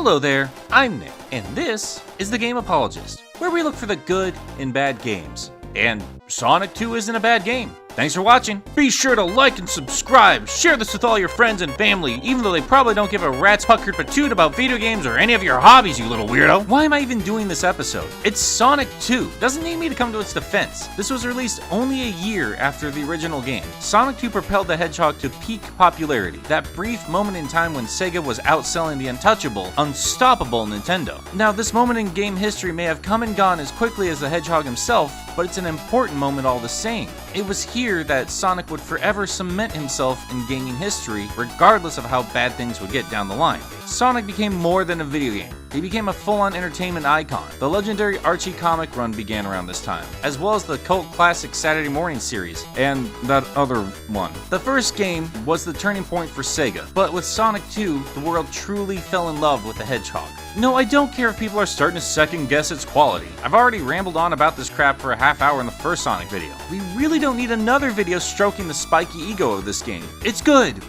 Hello there, I'm Nick, and this is the Game Apologist, where we look for the good in bad games. And Sonic 2 isn't a bad game. Thanks for watching. Be sure to like and subscribe. Share this with all your friends and family, even though they probably don't give a rat's puckered patoot about video games or any of your hobbies, you little weirdo. Why am I even doing this episode? It's Sonic 2. Doesn't need me to come to its defense. This was released only a year after the original game. Sonic 2 propelled the Hedgehog to peak popularity. That brief moment in time when Sega was outselling the untouchable, unstoppable Nintendo. Now, this moment in game history may have come and gone as quickly as the Hedgehog himself, but it's an important moment all the same. It was here that Sonic would forever cement himself in gaming history, regardless of how bad things would get down the line. Sonic became more than a video game. He became a full-on entertainment icon. The legendary Archie comic run began around this time, as well as the cult classic Saturday Morning series, and that other one. The first game was the turning point for Sega, but with Sonic 2, the world truly fell in love with the Hedgehog. No, I don't care if people are starting to second guess its quality. I've already rambled on about this crap for a half hour in the first Sonic video. We really don't need another video stroking the spiky ego of this game. It's good!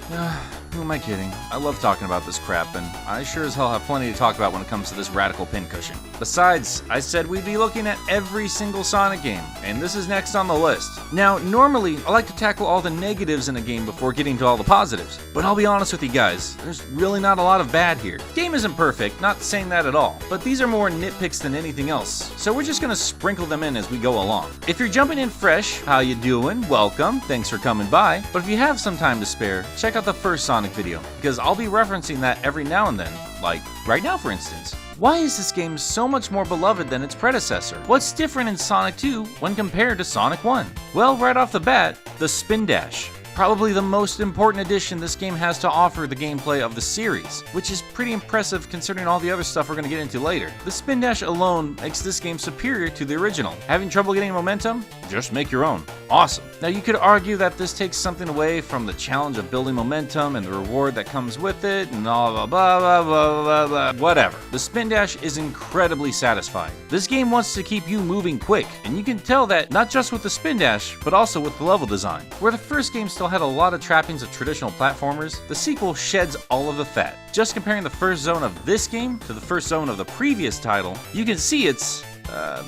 Who am I kidding? I love talking about this crap, and I sure as hell have plenty to talk about when it comes to this radical pincushion. Besides, I said we'd be looking at every single Sonic game, and this is next on the list. Now, normally, I like to tackle all the negatives in a game before getting to all the positives, but I'll be honest with you guys, there's really not a lot of bad here. Game isn't perfect, not saying that at all, but these are more nitpicks than anything else, so we're just gonna sprinkle them in as we go along. If you're jumping in fresh, how you doing? Welcome, thanks for coming by, but if you have some time to spare, check out the first Sonic video, because I'll be referencing that every now and then, like right now for instance. Why is this game so much more beloved than its predecessor? What's different in Sonic 2 when compared to Sonic 1? Well, right off the bat, the spin dash. Probably the most important addition this game has to offer the gameplay of the series, which is pretty impressive considering all the other stuff we're going to get into later. The spin dash alone makes this game superior to the original. Having trouble getting momentum? Just make your own. Awesome. Now you could argue that this takes something away from the challenge of building momentum and the reward that comes with it and all blah blah blah blah blah blah. Whatever. The spin dash is incredibly satisfying. This game wants to keep you moving quick, and you can tell that not just with the spin dash, but also with the level design. Where the first game still had a lot of trappings of traditional platformers, the sequel sheds all of the fat. Just comparing the first zone of this game to the first zone of the previous title, you can see it's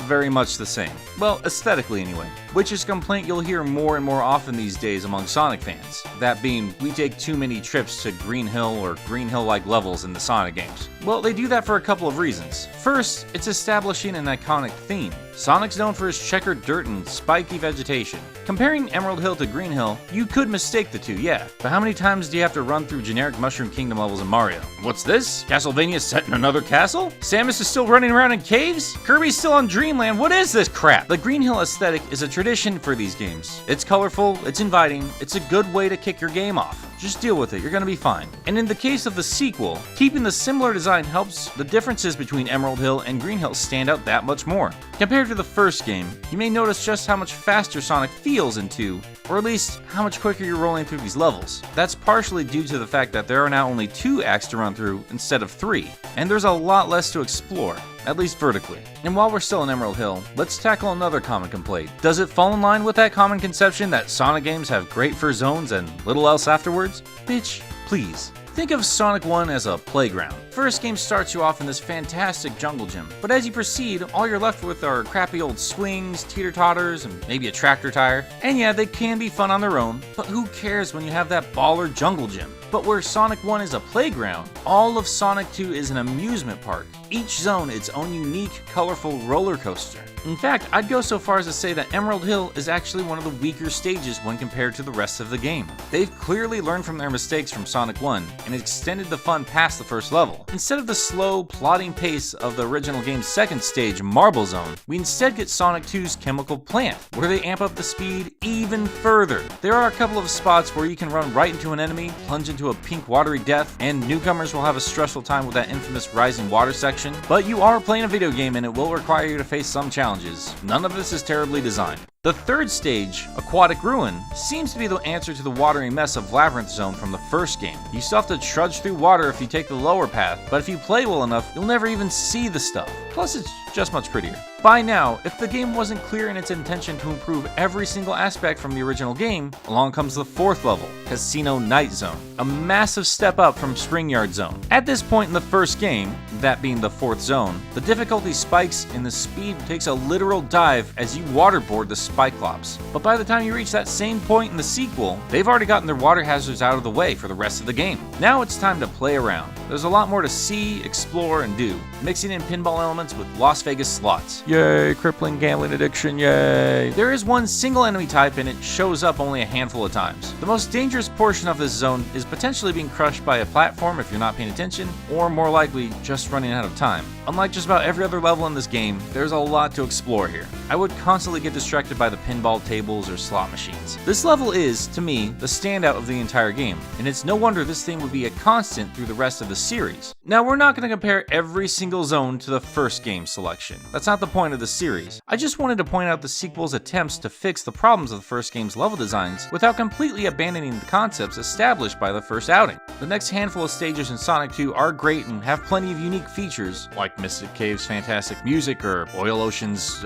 very much the same. Well, aesthetically anyway, which is a complaint you'll hear more and more often these days among Sonic fans. That being, we take too many trips to Green Hill or Green Hill-like levels in the Sonic games. Well, they do that for a couple of reasons. First, it's establishing an iconic theme. Sonic's known for his checkered dirt and spiky vegetation. Comparing Emerald Hill to Green Hill, you could mistake the two, yeah. But how many times do you have to run through generic Mushroom Kingdom levels in Mario? What's this? Castlevania set in another castle? Samus is still running around in caves? Kirby's still on Dreamland? What is this crap? The Green Hill aesthetic is a tradition for these games. It's colorful, it's inviting, it's a good way to kick your game off. Just deal with it, you're gonna be fine. And in the case of the sequel, keeping the similar design helps the differences between Emerald Hill and Green Hill stand out that much more. Compared to the first game, you may notice just how much faster Sonic feels in 2, or at least how much quicker you're rolling through these levels. That's partially due to the fact that there are now only 2 acts to run through instead of 3, and there's a lot less to explore, at least vertically. And while we're still in Emerald Hill, let's tackle another common complaint. Does it fall in line with that common conception that Sonic games have great first zones and little else afterwards? Bitch, please. Think of Sonic 1 as a playground. First game starts you off in this fantastic jungle gym, but as you proceed, all you're left with are crappy old swings, teeter-totters, and maybe a tractor tire. And yeah, they can be fun on their own, but who cares when you have that baller jungle gym? But where Sonic 1 is a playground, all of Sonic 2 is an amusement park. Each zone its own unique, colorful roller coaster. In fact, I'd go so far as to say that Emerald Hill is actually one of the weaker stages when compared to the rest of the game. They've clearly learned from their mistakes from Sonic 1 and extended the fun past the first level. Instead of the slow, plodding pace of the original game's second stage, Marble Zone, we instead get Sonic 2's Chemical Plant, where they amp up the speed even further. There are a couple of spots where you can run right into an enemy, plunge into a pink watery death, and newcomers will have a stressful time with that infamous rising water section, but you are playing a video game and it will require you to face some challenges. None of this is terribly designed. The third stage, Aquatic Ruin, seems to be the answer to the watery mess of Labyrinth Zone from the first game. You still have to trudge through water if you take the lower path, but if you play well enough, you'll never even see the stuff. Plus, it's just much prettier. By now, if the game wasn't clear in its intention to improve every single aspect from the original game, along comes the fourth level, Casino Night Zone, a massive step up from Spring Yard Zone. At this point in the first game, that being the fourth zone, the difficulty spikes and the speed takes a literal dive as you waterboard the Spiklops. But by the time you reach that same point in the sequel, they've already gotten their water hazards out of the way for the rest of the game. Now it's time to play around. There's a lot more to see, explore, and do, mixing in pinball elements with Las Vegas slots. Yay, crippling gambling addiction, yay! There is one single enemy type and it shows up only a handful of times. The most dangerous portion of this zone is potentially being crushed by a platform if you're not paying attention, or more likely, just running out of time. Unlike just about every other level in this game, there's a lot to explore here. I would constantly get distracted by the pinball tables or slot machines. This level is, to me, the standout of the entire game, and it's no wonder this thing would be a constant through the rest of the series. Now, we're not going to compare every single zone to the first game selection. That's not the point of the series. I just wanted to point out the sequel's attempts to fix the problems of the first game's level designs without completely abandoning the concepts established by the first outing. The next handful of stages in Sonic 2 are great and have plenty of unique features, like Mystic Cave's fantastic music or Oil Ocean's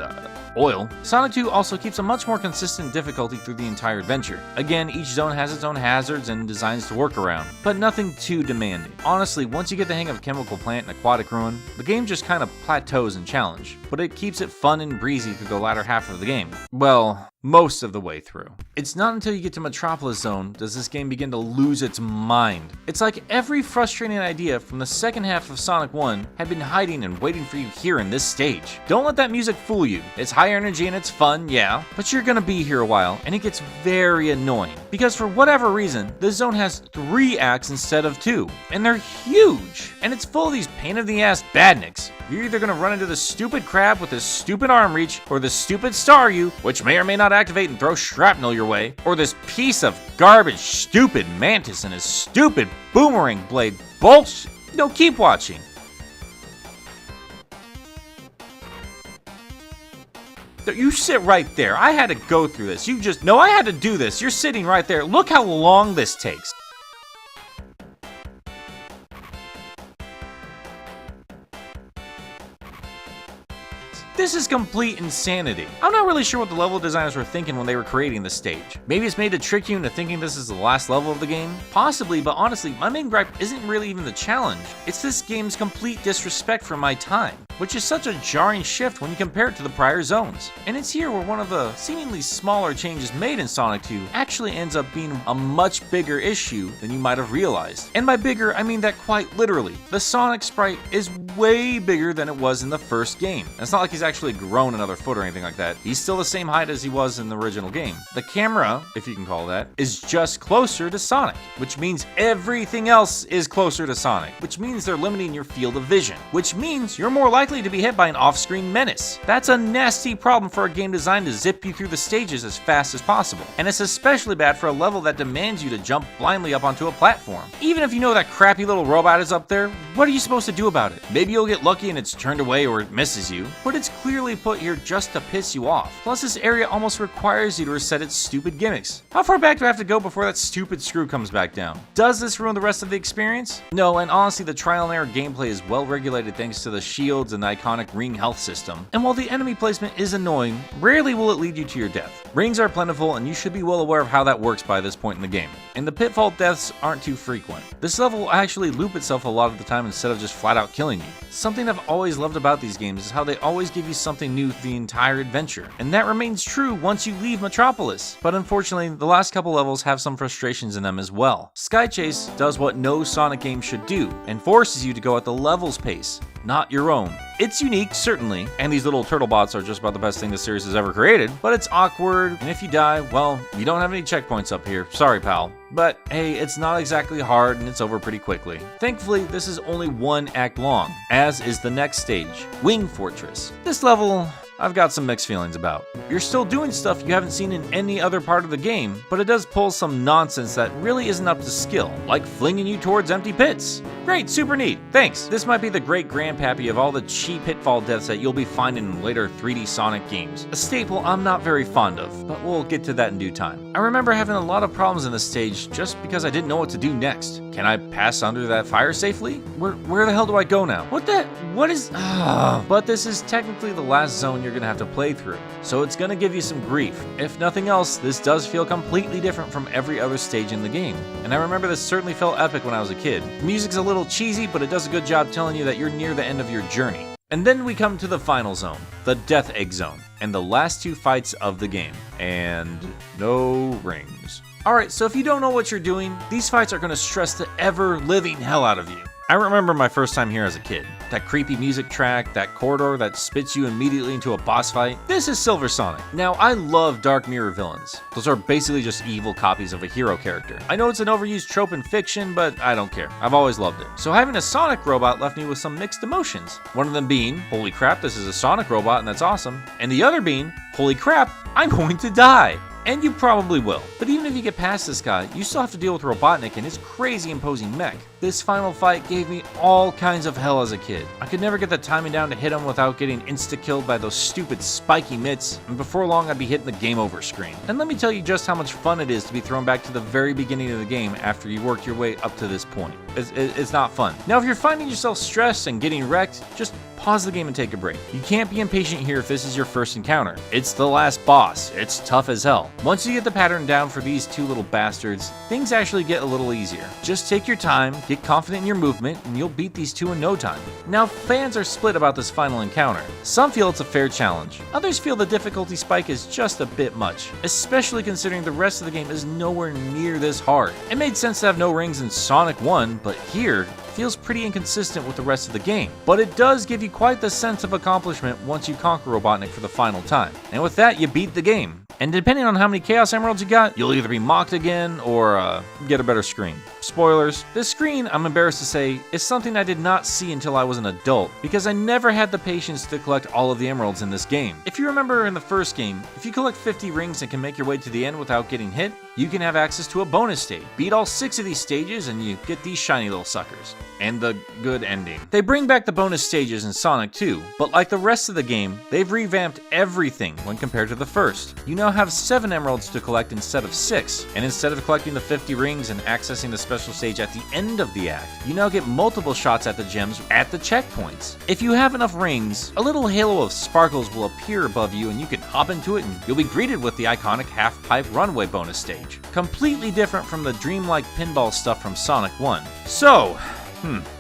oil. Sonic 2 also keeps a much more consistent difficulty through the entire adventure. Again, each zone has its own hazards and designs to work around, but nothing too demanding. Honestly, once you get the hang of Chemical Plant and Aquatic Ruin, the game just kind of plateaus in challenge, but it keeps it fun and breezy through the latter half of the game. Well, most of the way through. It's not until you get to Metropolis Zone does this game begin to lose its mind. It's like every frustrating idea from the second half of Sonic 1 had been hiding and waiting for you here in this stage. Don't let that music fool you. It's high energy and it's fun, yeah, but you're gonna be here a while and it gets very annoying. Because for whatever reason, this zone has 3 acts instead of 2, and they're huge. And it's full of these pain-in-the-ass badniks. You're either gonna run into the stupid crab with his stupid arm reach, or the stupid Staryu, which may or may not activate and throw shrapnel your way, or this piece of garbage stupid Mantis and his stupid boomerang blade bullshit. No, keep watching. You sit right there. I had to go through this. No, I had to do this. You're sitting right there. Look how long this takes. This is complete insanity. I'm not really sure what the level designers were thinking when they were creating this stage. Maybe it's made to trick you into thinking this is the last level of the game? Possibly, but honestly, my main gripe isn't really even the challenge. It's this game's complete disrespect for my time, which is such a jarring shift when you compare it to the prior zones. And it's here where one of the seemingly smaller changes made in Sonic 2 actually ends up being a much bigger issue than you might have realized. And by bigger, I mean that quite literally. The Sonic sprite is way bigger than it was in the first game. And it's not like he's actually grown another foot or anything like that. He's still the same height as he was in the original game. The camera, if you can call that, is just closer to Sonic, which means everything else is closer to Sonic, which means they're limiting your field of vision, which means you're more likely to be hit by an off-screen menace. That's a nasty problem for a game designed to zip you through the stages as fast as possible, and it's especially bad for a level that demands you to jump blindly up onto a platform. Even if you know that crappy little robot is up there, what are you supposed to do about it? Maybe you'll get lucky and it's turned away or it misses you, but it's clearly put here just to piss you off. Plus, this area almost requires you to reset its stupid gimmicks. How far back do I have to go before that stupid screw comes back down? Does this ruin the rest of the experience? No, and honestly, the trial and error gameplay is well regulated thanks to the shields and the iconic ring health system. And while the enemy placement is annoying, rarely will it lead you to your death. Rings are plentiful, and you should be well aware of how that works by this point in the game. And the pitfall deaths aren't too frequent. This level will actually loop itself a lot of the time instead of just flat out killing you. Something I've always loved about these games is how they always give you something new the entire adventure, and that remains true once you leave Metropolis. But unfortunately, the last couple levels have some frustrations in them as well. Sky Chase does what no Sonic game should do, and forces you to go at the level's pace, not your own. It's unique, certainly, and these little turtle bots are just about the best thing the series has ever created, but it's awkward, and if you die, well, you don't have any checkpoints up here. Sorry, pal. But hey, it's not exactly hard and it's over pretty quickly. Thankfully, this is only 1 act long, as is the next stage, Wing Fortress. This level, I've got some mixed feelings about. You're still doing stuff you haven't seen in any other part of the game, but it does pull some nonsense that really isn't up to skill, like flinging you towards empty pits. Great, super neat, thanks. This might be the great grandpappy of all the cheap pitfall deaths that you'll be finding in later 3D Sonic games. A staple I'm not very fond of, but we'll get to that in due time. I remember having a lot of problems in this stage just because I didn't know what to do next. Can I pass under that fire safely? Where the hell do I go now? What is... But this is technically the last zone you're gonna have to play through, so it's gonna give you some grief. If nothing else, this does feel completely different from every other stage in the game, and I remember this certainly felt epic when I was a kid. The music's a little cheesy, but it does a good job telling you that you're near the end of your journey. And then we come to the final zone, the Death Egg Zone, and the last 2 fights of the game. And no rings. Alright, so if you don't know what you're doing, these fights are going to stress the ever-living hell out of you. I remember my first time here as a kid. That creepy music track, that corridor that spits you immediately into a boss fight. This is Silver Sonic. Now, I love Dark Mirror villains. Those are basically just evil copies of a hero character. I know it's an overused trope in fiction, but I don't care. I've always loved it. So having a Sonic robot left me with some mixed emotions. One of them being, holy crap, this is a Sonic robot and that's awesome. And the other being, holy crap, I'm going to die. And you probably will. But even if you get past this guy, you still have to deal with Robotnik and his crazy imposing mech. This final fight gave me all kinds of hell as a kid. I could never get the timing down to hit him without getting insta-killed by those stupid spiky mitts, and before long I'd be hitting the game over screen. And let me tell you just how much fun it is to be thrown back to the very beginning of the game after you worked your way up to this point. It's not fun. Now if you're finding yourself stressed and getting wrecked, just pause the game and take a break. You can't be impatient here if this is your first encounter. It's the last boss. It's tough as hell. Once you get the pattern down for these 2 little bastards, things actually get a little easier. Just take your time, get confident in your movement, and you'll beat these 2 in no time. Now, fans are split about this final encounter. Some feel it's a fair challenge. Others feel the difficulty spike is just a bit much, especially considering the rest of the game is nowhere near this hard. It made sense to have no rings in Sonic 1, but here, feels pretty inconsistent with the rest of the game, but it does give you quite the sense of accomplishment once you conquer Robotnik for the final time. And with that, you beat the game. And depending on how many Chaos Emeralds you got, you'll either be mocked again or get a better screen. Spoilers, this screen, I'm embarrassed to say, is something I did not see until I was an adult, because I never had the patience to collect all of the emeralds in this game. If you remember in the first game, if you collect 50 rings and can make your way to the end without getting hit, you can have access to a bonus stage. Beat all 6 of these stages and you get these shiny little suckers. And the good ending. They bring back the bonus stages in Sonic 2, but like the rest of the game, they've revamped everything when compared to the first. You now have 7 emeralds to collect instead of 6, and instead of collecting the 50 rings and accessing the special stage at the end of the act, you now get multiple shots at the gems at the checkpoints. If you have enough rings, a little halo of sparkles will appear above you and you can hop into it and you'll be greeted with the iconic half-pipe runway bonus stage. Completely different from the dreamlike pinball stuff from Sonic 1. So,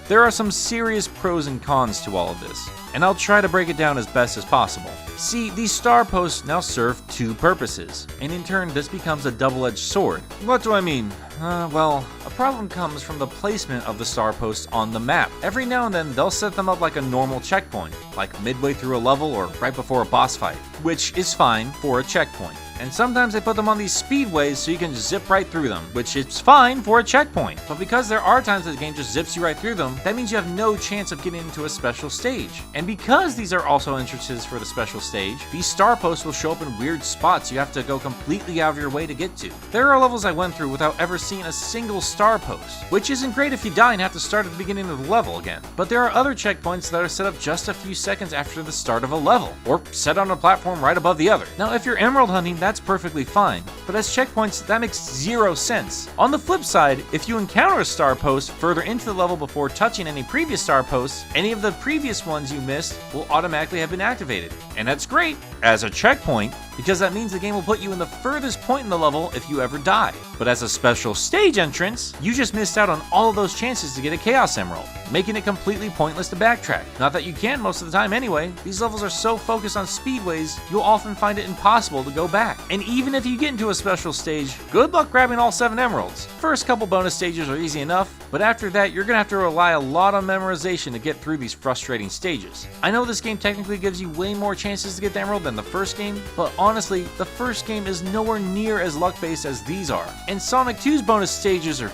there are some serious pros and cons to all of this, and I'll try to break it down as best as possible. See, these star posts now serve 2 purposes, and in turn this becomes a double-edged sword. What do I mean? Well, a problem comes from the placement of the star posts on the map. Every now and then they'll set them up like a normal checkpoint, like midway through a level or right before a boss fight, which is fine for a checkpoint. And sometimes they put them on these speedways so you can just zip right through them, which is fine for a checkpoint. But because there are times that the game just zips you right through them, that means you have no chance of getting into a special stage. And because these are also entrances for the special stage, these star posts will show up in weird spots you have to go completely out of your way to get to. There are levels I went through without ever seeing a single star post, which isn't great if you die and have to start at the beginning of the level again. But there are other checkpoints that are set up just a few seconds after the start of a level, or set on a platform right above the other. Now if you're emerald hunting, that's perfectly fine, but as checkpoints, that makes 0 sense. On the flip side, if you encounter a star post further into the level before touching any previous star posts, any of the previous ones you missed will automatically have been activated. And that's great as a checkpoint, because that means the game will put you in the furthest point in the level if you ever die. But as a special stage entrance, you just missed out on all of those chances to get a Chaos Emerald, making it completely pointless to backtrack. Not that you can most of the time anyway. These levels are so focused on speedways, you'll often find it impossible to go back. And even if you get into a special stage, good luck grabbing all 7 emeralds. First couple bonus stages are easy enough, but after that you're gonna have to rely a lot on memorization to get through these frustrating stages. I know this game technically gives you way more chances to get the emerald than the first game, but honestly, the first game is nowhere near as luck-based as these are. And Sonic 2's bonus stages are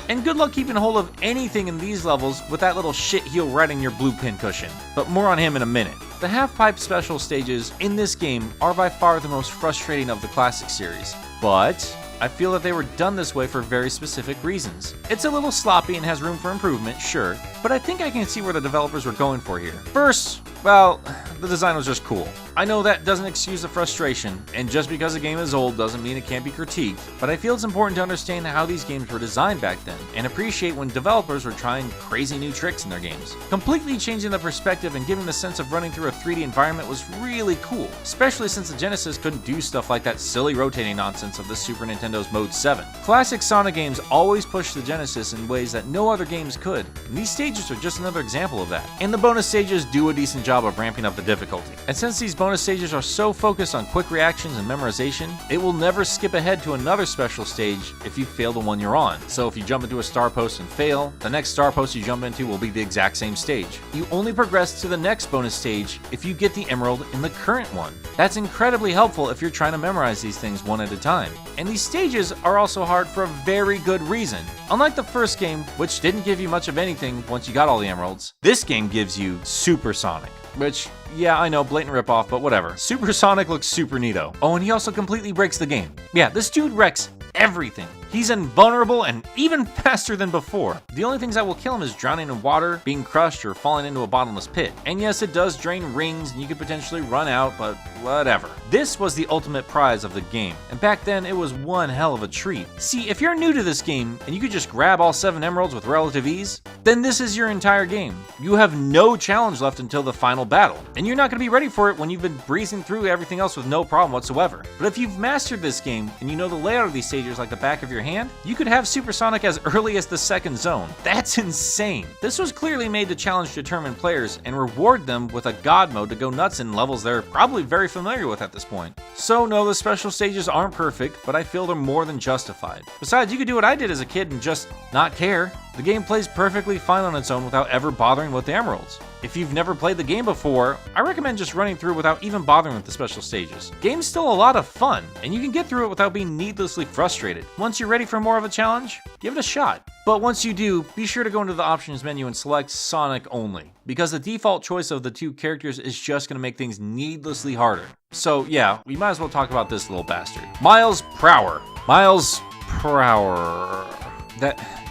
and good luck keeping hold of anything in these levels with that little shit heel right in your blue pincushion. But more on him in a minute. The half-pipe special stages in this game are by far the most frustrating of the classic series, but I feel that they were done this way for very specific reasons. It's a little sloppy and has room for improvement, sure, but I think I can see where the developers were going for here. First, well, the design was just cool. I know that doesn't excuse the frustration, and just because a game is old doesn't mean it can't be critiqued, but I feel it's important to understand how these games were designed back then, and appreciate when developers were trying crazy new tricks in their games. Completely changing the perspective and giving the sense of running through a 3D environment was really cool, especially since the Genesis couldn't do stuff like that silly rotating nonsense of the Super Nintendo's Mode 7. Classic Sonic games always pushed the Genesis in ways that no other games could, and these stages are just another example of that. And the bonus stages do a decent job of ramping up the difficulty. And since these bonus stages are so focused on quick reactions and memorization, it will never skip ahead to another special stage if you fail the one you're on. So if you jump into a star post and fail, the next star post you jump into will be the exact same stage. You only progress to the next bonus stage if you get the emerald in the current one. That's incredibly helpful if you're trying to memorize these things one at a time. And these stages are also hard for a very good reason. Unlike the first game, which didn't give you much of anything once you got all the emeralds, this game gives you Super Sonic. Which, yeah, I know, blatant ripoff, but whatever. Super Sonic looks super neato. Oh, and he also completely breaks the game. Yeah, this dude wrecks everything. He's invulnerable and even faster than before. The only things that will kill him is drowning in water, being crushed, or falling into a bottomless pit. And yes, it does drain rings and you could potentially run out, but whatever. This was the ultimate prize of the game, and back then it was one hell of a treat. See, if you're new to this game and you could just grab all 7 emeralds with relative ease, then this is your entire game. You have no challenge left until the final battle, and you're not going to be ready for it when you've been breezing through everything else with no problem whatsoever. But if you've mastered this game and you know the layout of these stages like the back of your hand, you could have Super Sonic as early as the second zone. That's insane. This was clearly made to challenge determined players and reward them with a god mode to go nuts in levels they're probably very familiar with at this point. So no, the special stages aren't perfect, but I feel they're more than justified. Besides, you could do what I did as a kid and just not care. The game plays perfectly fine on its own without ever bothering with the emeralds. If you've never played the game before, I recommend just running through without even bothering with the special stages. Game's still a lot of fun, and you can get through it without being needlessly frustrated. Once you're ready for more of a challenge, give it a shot. But once you do, be sure to go into the options menu and select Sonic only, because the default choice of the 2 characters is just going to make things needlessly harder. So yeah, we might as well talk about this little bastard. Miles Prower. Miles Prower.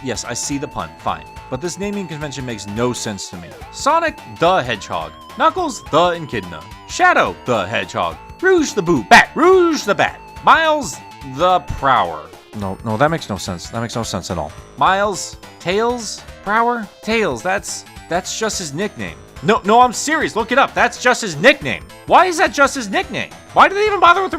Yes, I see the pun, fine. But this naming convention makes no sense to me. Sonic the Hedgehog, Knuckles the Echidna, Shadow the Hedgehog, Rouge the Boo, Rouge the Bat, Miles the Prower. No, that makes no sense. That makes no sense at all. Miles, Tails, Prower? Tails, that's just his nickname. No, I'm serious. Look it up. That's just his nickname. Why is that just his nickname? Why do they even bother with the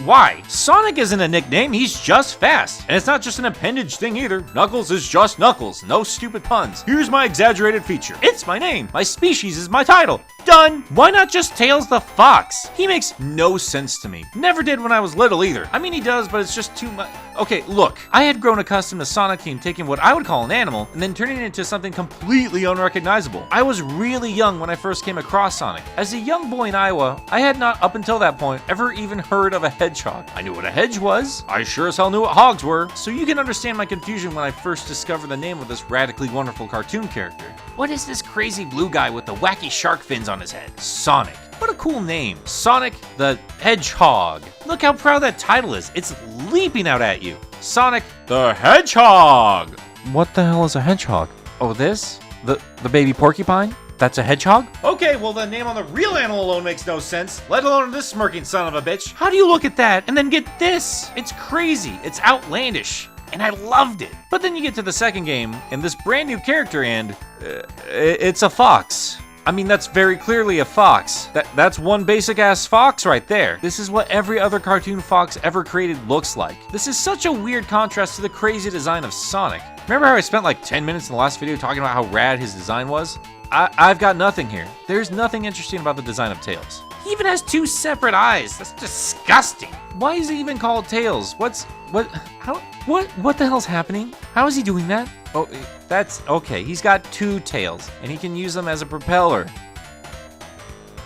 why? Sonic isn't a nickname, he's just fast. And it's not just an appendage thing either. Knuckles is just Knuckles, no stupid puns. Here's my exaggerated feature. It's my name. My species is my title. Done. Why not just Tails the Fox? He makes no sense to me. Never did when I was little either. I mean, he does, but it's just too much. Okay, look. I had grown accustomed to Sonic Team taking what I would call an animal and then turning it into something completely unrecognizable. I was really young when I first came across Sonic. As a young boy in Iowa, I had not, up until that point, ever even heard of a hedgehog. I knew what a hedge was. I sure as hell knew what hogs were. So you can understand my confusion when I first discovered the name of this radically wonderful cartoon character. What is this crazy blue guy with the wacky shark fins on his head? Sonic. What a cool name. Sonic the Hedgehog. Look how proud that title is. It's leaping out at you. Sonic the Hedgehog. What the hell is a hedgehog? Oh, this? The baby porcupine? That's a hedgehog? Okay, well the name on the real animal alone makes no sense, let alone this smirking son of a bitch. How do you look at that and then get this? It's crazy, it's outlandish, and I loved it. But then you get to the second game, and this brand new character, and it's a fox. I mean, that's very clearly a fox. That's one basic ass fox right there. This is what every other cartoon fox ever created looks like. This is such a weird contrast to the crazy design of Sonic. Remember how I spent like 10 minutes in the last video talking about how rad his design was? I've got nothing here. There's nothing interesting about the design of Tails. He even has 2 separate eyes. That's disgusting. Why is he even called Tails? What the hell's happening? How is he doing that? Oh, that's okay. He's got 2 tails, and he can use them as a propeller.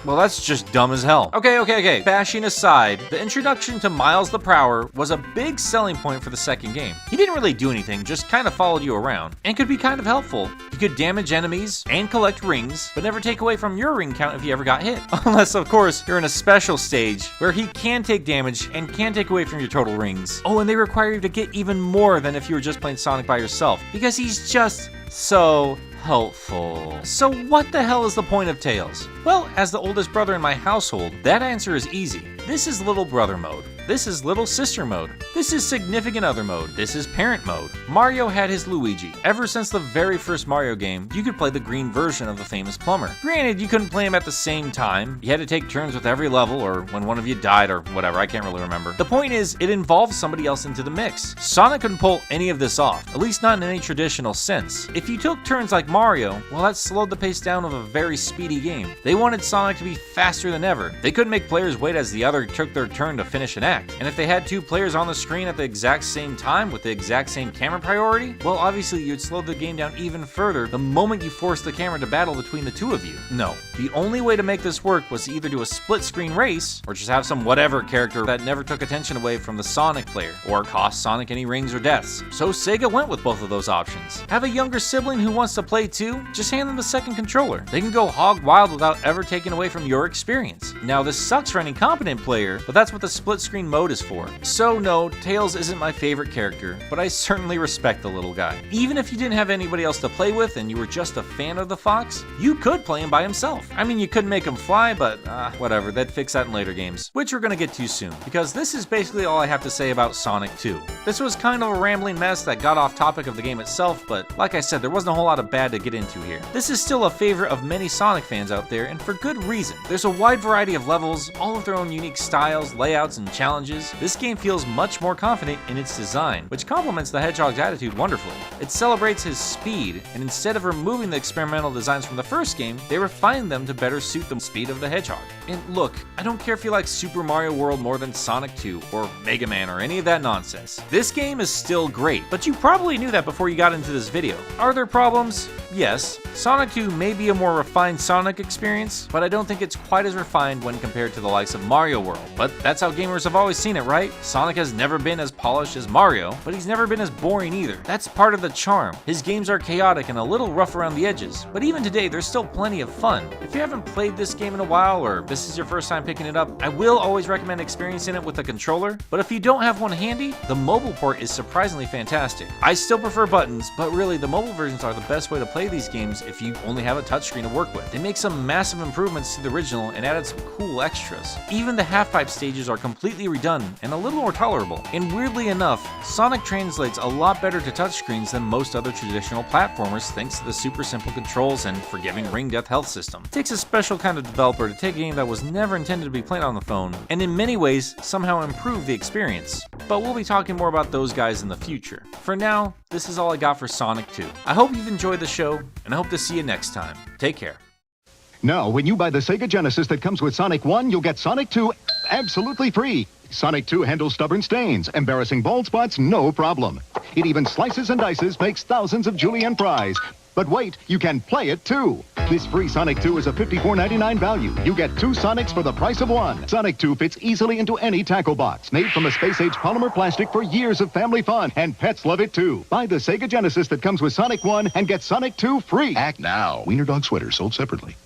Well, that's just dumb as hell. Okay. Bashing aside, the introduction to Miles the Prowler was a big selling point for the second game. He didn't really do anything, just kind of followed you around, and could be kind of helpful. He could damage enemies and collect rings, but never take away from your ring count if you ever got hit. Unless, of course, you're in a special stage where he can take damage and can take away from your total rings. Oh, and they require you to get even more than if you were just playing Sonic by yourself, because he's just so helpful. So what the hell is the point of Tails? Well, as the oldest brother in my household, that answer is easy. This is little brother mode. This is little sister mode. This is significant other mode. This is parent mode. Mario had his Luigi. Ever since the very first Mario game, you could play the green version of the famous plumber. Granted, you couldn't play him at the same time. You had to take turns with every level, or when one of you died, or whatever, I can't really remember. The point is, it involves somebody else into the mix. Sonic couldn't pull any of this off, at least not in any traditional sense. If you took turns like Mario, well, that slowed the pace down of a very speedy game. They wanted Sonic to be faster than ever. They couldn't make players wait as the other took their turn to finish an act. And if they had two players on the screen at the exact same time with the exact same camera priority, well, obviously you'd slow the game down even further the moment you forced the camera to battle between the two of you. No, the only way to make this work was to either do a split screen race, or just have some whatever character that never took attention away from the Sonic player, or cost Sonic any rings or deaths. So Sega went with both of those options. Have a younger sibling who wants to play too? Just hand them the second controller. They can go hog wild without ever taking away from your experience. Now, this sucks for any competent player, but that's what the split screen mode is for. So no, Tails isn't my favorite character, but I certainly respect the little guy. Even if you didn't have anybody else to play with and you were just a fan of the fox, you could play him by himself. I mean, you couldn't make him fly, but whatever, they'd fix that in later games, which we're gonna get to soon, because this is basically all I have to say about Sonic 2. This was kind of a rambling mess that got off topic of the game itself, but like I said, there wasn't a whole lot of bad to get into here. This is still a favorite of many Sonic fans out there, and for good reason. There's a wide variety of levels, all with their own unique styles, layouts, and challenges. This game feels much more confident in its design, which complements the Hedgehog's attitude wonderfully. It celebrates his speed, and instead of removing the experimental designs from the first game, they refined them to better suit the speed of the Hedgehog. And look, I don't care if you like Super Mario World more than Sonic 2, or Mega Man, or any of that nonsense. This game is still great, but you probably knew that before you got into this video. Are there problems? Yes. Sonic 2 may be a more refined Sonic experience, but I don't think it's quite as refined when compared to the likes of Mario World. But that's how gamers have always seen it, right? Sonic has never been as polished as Mario, but he's never been as boring either. That's part of the charm. His games are chaotic and a little rough around the edges, but even today there's still plenty of fun. If you haven't played this game in a while, or this is your first time picking it up, I will always recommend experiencing it with a controller, but if you don't have one handy, the mobile port is surprisingly fantastic. I still prefer buttons, but really the mobile versions are the best way to play these games if you only have a touchscreen to work with. They make some massive improvements to the original and added some cool extras. Even the half-pipe stages are completely redone and a little more tolerable. And weirdly enough, Sonic translates a lot better to touchscreens than most other traditional platformers thanks to the super simple controls and forgiving ring death health system. It takes a special kind of developer to take a game that was never intended to be played on the phone, and in many ways somehow improve the experience. But we'll be talking more about those guys in the future. For now, this is all I got for Sonic 2. I hope you've enjoyed the show, and I hope to see you next time. Take care. Now, when you buy the Sega Genesis that comes with Sonic 1, you'll get Sonic 2 absolutely free. Sonic 2 handles stubborn stains, embarrassing bald spots, no problem. It even slices and dices, makes thousands of julienne fries. But wait, you can play it too. This free Sonic 2 is a $54.99 value. You get 2 Sonics for the price of 1. Sonic 2 fits easily into any tackle box. Made from a space-age polymer plastic for years of family fun, and pets love it too. Buy the Sega Genesis that comes with Sonic 1 and get Sonic 2 free. Act now. Wiener Dog Sweater sold separately.